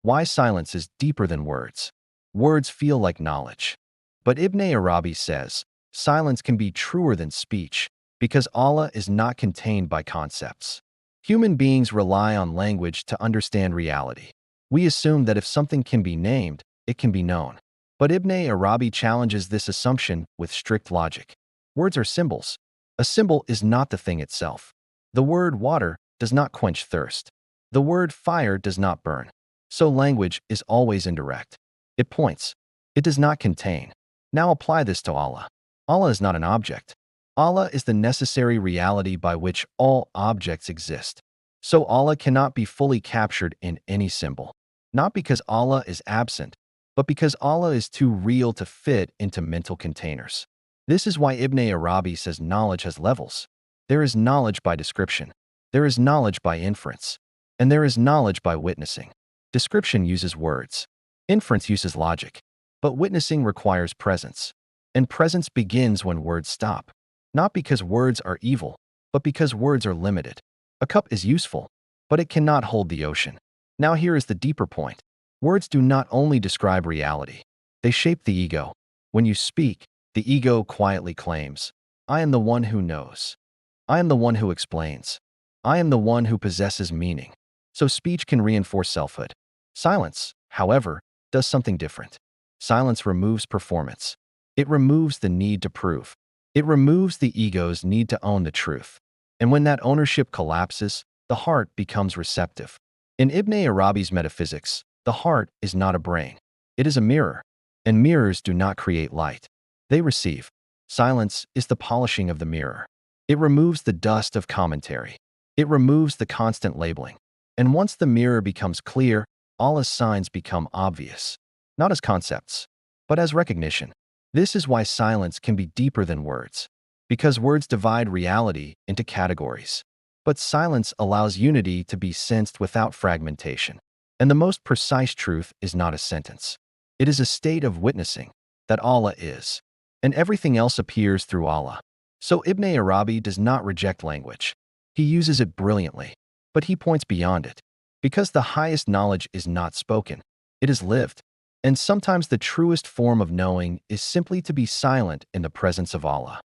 Why silence is deeper than words. Words feel like knowledge. But Ibnay Arabi says, silence can be truer than speech, because Allah is not contained by concepts. Human beings rely on language to understand reality. We assume that if something can be named, it can be known. But Ibnay Arabi challenges this assumption with strict logic. Words are symbols. A symbol is not the thing itself. The word water does not quench thirst. The word fire does not burn. So language is always indirect. It points. It does not contain. Now apply this to Allah. Allah is not an object. Allah is the necessary reality by which all objects exist. So Allah cannot be fully captured in any symbol. Not because Allah is absent, but because Allah is too real to fit into mental containers. This is why Ibnay Arabi says knowledge has levels. There is knowledge by description. There is knowledge by inference. And there is knowledge by witnessing. Description uses words. Inference uses logic. But witnessing requires presence. And presence begins when words stop. Not because words are evil, but because words are limited. A cup is useful, but it cannot hold the ocean. Now here is the deeper point. Words do not only describe reality. They shape the ego. When you speak, the ego quietly claims, I am the one who knows. I am the one who explains. I am the one who possesses meaning. So speech can reinforce selfhood. Silence, however, does something different. Silence removes performance. It removes the need to prove. It removes the ego's need to own the truth. And when that ownership collapses, the heart becomes receptive. In Ibnay Arabi's metaphysics, the heart is not a brain. It is a mirror. And mirrors do not create light. They receive. Silence is the polishing of the mirror. It removes the dust of commentary. It removes the constant labeling. And once the mirror becomes clear, Allah's signs become obvious. Not as concepts, but as recognition. This is why silence can be deeper than words. Because words divide reality into categories. But silence allows unity to be sensed without fragmentation. And the most precise truth is not a sentence. It is a state of witnessing that Allah is. And everything else appears through Allah. So Ibnay Arabi does not reject language. He uses it brilliantly. But he points beyond it. Because the highest knowledge is not spoken. It is lived. And sometimes the truest form of knowing is simply to be silent in the presence of Allah.